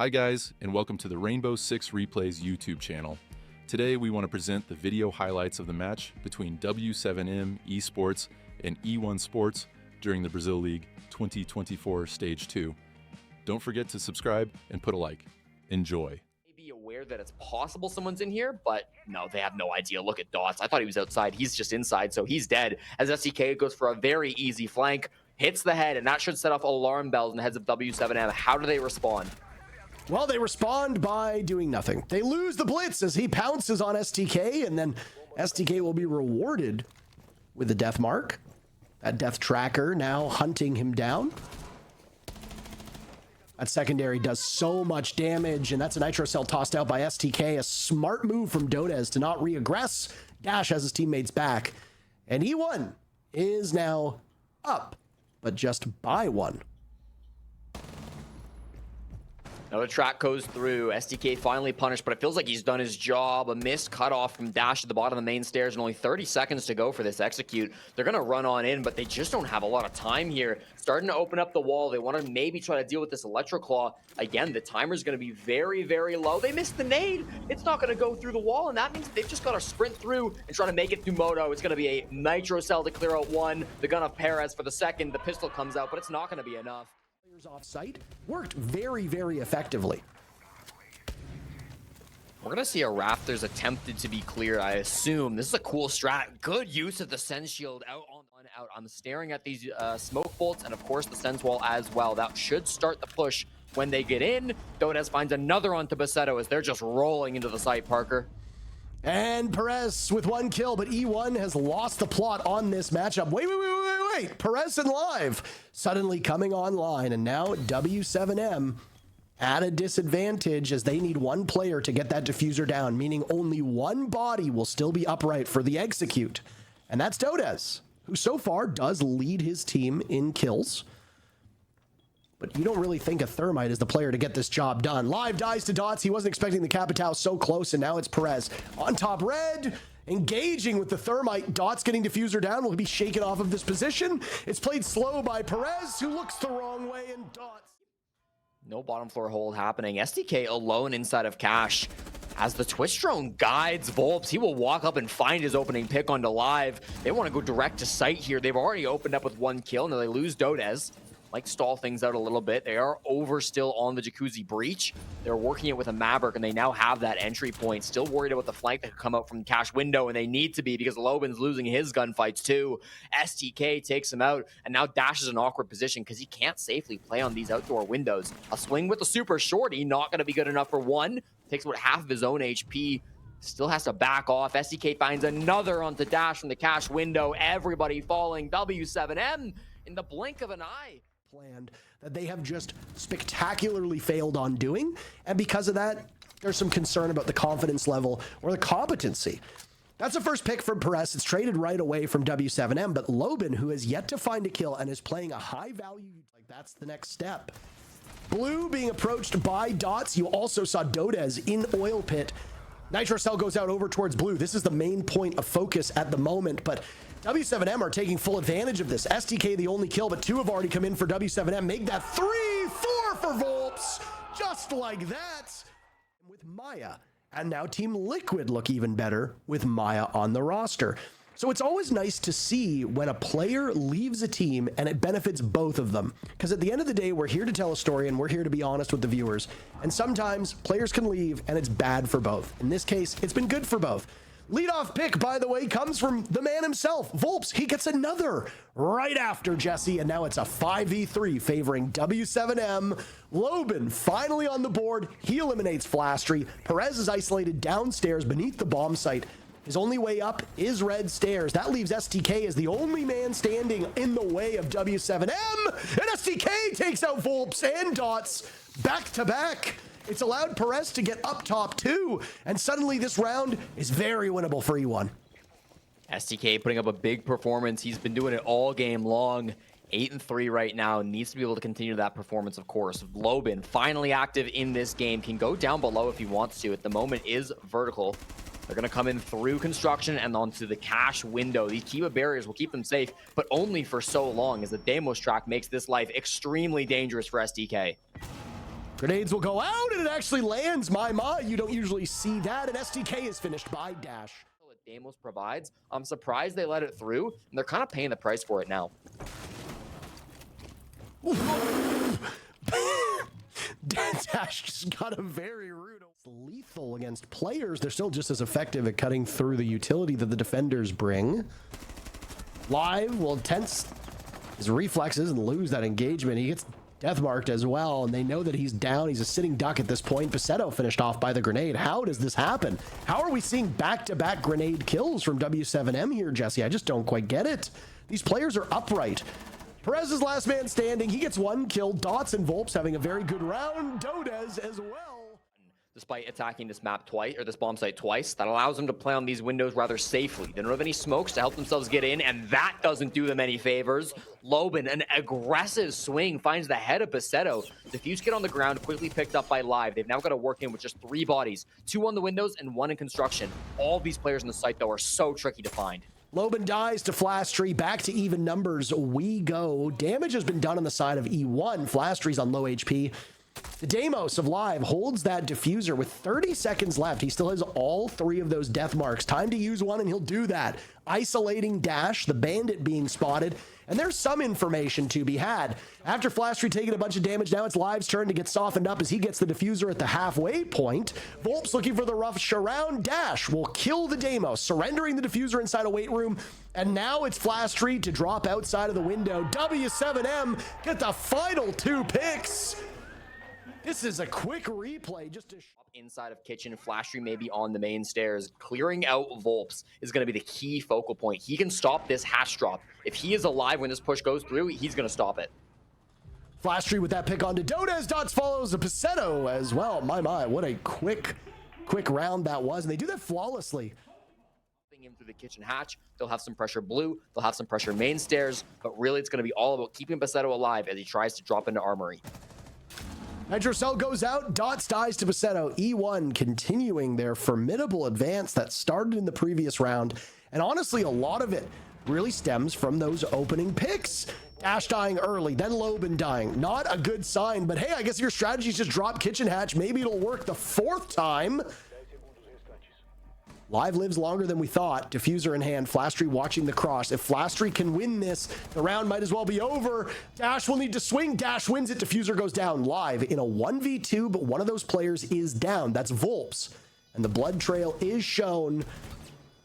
Hi guys, and welcome to the Rainbow Six Replays YouTube channel. Today we want to present the video highlights of the match between W7M Esports and E1 Sports during the Brazil League 2024 Stage 2. Don't forget to subscribe and put a like. Enjoy. Be aware that it's possible someone's in here, but no, they have no idea. Look at Dots. I thought he was outside. He's just inside, so he's dead. As SDK goes for a very easy flank, hits the head, and that should set off alarm bells in the heads of W7M. How do they respond? Well, they respond by doing nothing. They lose the blitz as he pounces on STK, and then STK will be rewarded with the death mark. That death tracker now hunting him down. That secondary does so much damage, and that's a nitro cell tossed out by STK. A smart move from Dodez to not re-aggress. Dash has his teammates back, and E1 is now up, but just by one. Another track goes through. SDK finally punished, but it feels like he's done his job. A missed cutoff from Dash at the bottom of the main stairs, and only 30 seconds to go for this execute. They're going to run on in, but they just don't have a lot of time here. Starting to open up the wall. They want to maybe try to deal with this Electro Claw. Again, the timer's going to be very, very low. They missed the nade. It's not going to go through the wall, and that means they've just got to sprint through and try to make it through Moto. It's going to be a nitro cell to clear out one. The gun of Perez for the second. The pistol comes out, but it's not going to be enough. Off site worked very, very effectively. We're gonna see a Rafters attempted to be cleared, I assume. This is a cool strat. Good use of the Sense Shield out. I'm staring at these smoke bolts and of course the Sense Wall as well. That should start the push when they get in. Dodez finds another onto Basetto as they're just rolling into the site, Parker. And Perez with one kill, but E1 has lost the plot on this matchup. Wait. Perez in live suddenly coming online, and now W7M at a disadvantage as they need one player to get that diffuser down, meaning only one body will still be upright for the execute. And that's Dodez, who so far does lead his team in kills. But you don't really think a Thermite is the player to get this job done. Live dies to Dots. He wasn't expecting the Capitao so close, and now it's Perez. On top, Red, engaging with the Thermite. Dots getting diffuser down, will be shaken off of this position. It's played slow by Perez, who looks the wrong way, and Dots. No bottom floor hold happening. SDK alone inside of Cash. As the Twitch drone guides Volps, he will walk up and find his opening pick onto Live. They want to go direct to site here. They've already opened up with one kill. Now they lose Dodez. Like stall things out a little bit. They are over still on the Jacuzzi breach. They're working it with a Maverick, and they now have that entry point. Still worried about the flank that could come out from the Cash window, and they need to be because Lobin's losing his gunfights too. STK takes him out, and now Dash is in an awkward position because he can't safely play on these outdoor windows. A swing with the super shorty, not going to be good enough for one. Takes about half of his own HP. Still has to back off. SDK finds another onto Dash from the Cash window. Everybody falling. W7M in the blink of an eye. Planned that they have just spectacularly failed on doing, and because of that there's some concern about the confidence level or the competency. That's the first pick from Perez. It's traded right away from W7M, but Lobin, who has yet to find a kill and is playing a high value, like that's the next step. Blue being approached by Dots. You also saw Dodez in oil pit. Nitro Cell goes out over towards Blue. This is the main point of focus at the moment, but W7M are taking full advantage of this. STK the only kill, but two have already come in for W7M. Make that 3-4 for Volps, just like that. With Maya, and now Team Liquid look even better with Maya on the roster. So it's always nice to see when a player leaves a team and it benefits both of them. Because at the end of the day, we're here to tell a story and we're here to be honest with the viewers. And sometimes players can leave and it's bad for both. In this case, it's been good for both. Leadoff pick, by the way, comes from the man himself, Volps. He gets another right after Jesse, and now it's a 5v3 favoring W7M. Lobin finally on the board. He eliminates Flastry. Perez is isolated downstairs beneath the bomb site. His only way up is red stairs. That leaves STK as the only man standing in the way of W7M. And STK takes out Volps and Dots back to back. It's allowed Perez to get up top too, and suddenly this round is very winnable for E1. STK putting up a big performance. He's been doing it all game long. 8-3 right now. Needs to be able to continue that performance, of course. Lobin, finally active in this game, can go down below if he wants to. At the moment is vertical. They're going to come in through construction and onto the Cash window. These Kiva barriers will keep them safe, but only for so long as the Demos track makes this life extremely dangerous for STK. Grenades will go out, and it actually lands. My, you don't usually see that, and STK is finished by Dash. What Damos provides, I'm surprised they let it through, and they're kind of paying the price for it now. Dash just got a very rude. It's lethal against players. They're still just as effective at cutting through the utility that the defenders bring. Live will tense his reflexes and lose that engagement. He gets death marked as well, and they know that he's down. He's a sitting duck at this point. Pacetto finished off by the grenade. How does this happen? How are we seeing back-to-back grenade kills from W7M here, Jesse? I just don't quite get it. These players are upright. Perez is last man standing. He gets one kill. Dots and Volps having a very good round. Dodez as well. Despite attacking this map twice, or this bomb site twice, that allows them to play on these windows rather safely. They don't have any smokes to help themselves get in, and that doesn't do them any favors. Loban, an aggressive swing, finds the head of Pacetto. Diffuse kit on the ground, quickly picked up by Live. They've now got to work in with just 3 bodies, 2 on the windows and 1 in construction. All these players in the site, though, are so tricky to find. Loban dies to Flastry. Back to even numbers we go. Damage has been done on the side of E1. Flastry's on low HP. The Damos of Live holds that diffuser with 30 seconds left. He still has all 3 of those death marks. Time to use one, and he'll do that. Isolating Dash, the bandit being spotted, and there's some information to be had. After Flastry taking a bunch of damage, now it's Live's turn to get softened up as he gets the diffuser at the halfway point. Volps looking for the rush around. Dash will kill the Damos, surrendering the diffuser inside a weight room, and now it's Flastry to drop outside of the window. W7M get the final 2 picks. This is a quick replay just to inside of kitchen. Flastry may be on the main stairs. Clearing out Volps is going to be the key focal point. He can stop this hash drop. If he is alive when this push goes through, he's going to stop it. Flastry with that pick onto Dodez. Dots follows a Pacetto as well. My, what a quick round that was. And they do that flawlessly. Him through the kitchen hatch. They'll have some pressure blue. They'll have some pressure main stairs. But really, it's going to be all about keeping Pacetto alive as he tries to drop into armory. Nitro Cell goes out. Dots dies to Pacetto. E1 continuing their formidable advance that started in the previous round. And honestly, a lot of it really stems from those opening picks. Dash dying early, then Loban dying. Not a good sign, but hey, I guess your strategy is just drop kitchen hatch. Maybe it'll work the 4th time. Live lives longer than we thought. Diffuser in hand. Flastry watching the cross. If Flastry can win this, the round might as well be over. Dash will need to swing. Dash wins it. Diffuser goes down. Live in a 1v2, but one of those players is down. That's Volps. And the blood trail is shown.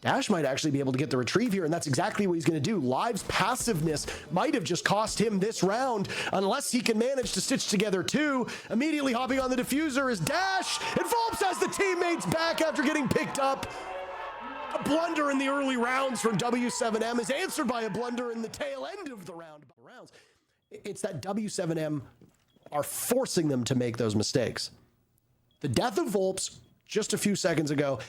Dash might actually be able to get the retrieve here, and that's exactly what he's going to do. Live's passiveness might have just cost him this round, unless he can manage to stitch together 2. Immediately hopping on the diffuser is Dash, and Volps has the teammates back after getting picked up. A blunder in the early rounds from W7M is answered by a blunder in the tail end of the round. It's that W7M are forcing them to make those mistakes. The death of Volps just a few seconds ago,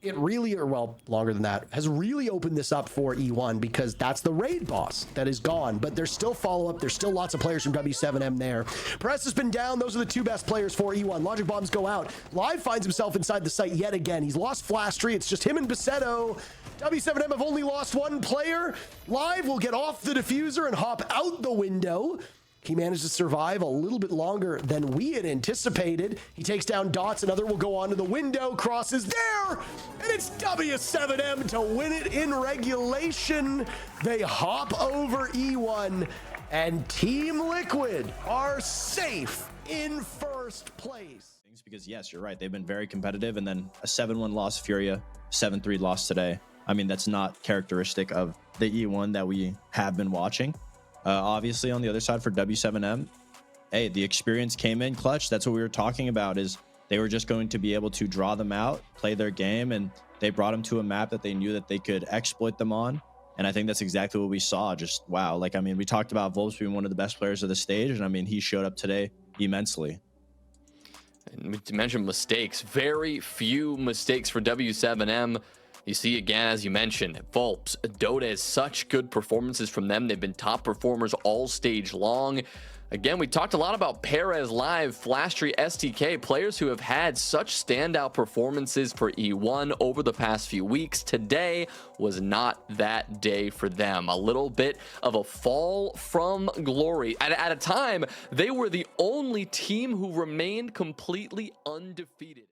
it really, or well, longer than that, has really opened this up for E1 because that's the raid boss that is gone, but there's still follow-up. There's still lots of players from W7M there. Press has been down. Those are the 2 best players for E1. Logic bombs go out. Live finds himself inside the site yet again. He's lost Flastry. It's just him and Pacetto. W7M have only lost 1 player. Live will get off the diffuser and hop out the window. He managed to survive a little bit longer than we had anticipated. He takes down Dots. Another will go onto the window. Crosses there. And it's W7M to win it in regulation. They hop over E1. And Team Liquid are safe in 1st place. Because yes, you're right. They've been very competitive. And then a 7-1 loss FURIA, 7-3 loss today. I mean, that's not characteristic of the E1 that we have been watching. Obviously, on the other side for W7M, hey, the experience came in clutch. That's what we were talking about, is they were just going to be able to draw them out, play their game, and they brought them to a map that they knew that they could exploit them on. And I think that's exactly what we saw. Just wow. Like, I mean, we talked about Volps being one of the best players of the stage, and I mean, he showed up today immensely. And we mentioned mistakes. Very few mistakes for W7M. You see, again, as you mentioned, Volps, Dota, such good performances from them. They've been top performers all stage long. Again, we talked a lot about Perez Live, Flashtree, STK, players who have had such standout performances for E1 over the past few weeks. Today was not that day for them. A little bit of a fall from glory. At a time, they were the only team who remained completely undefeated.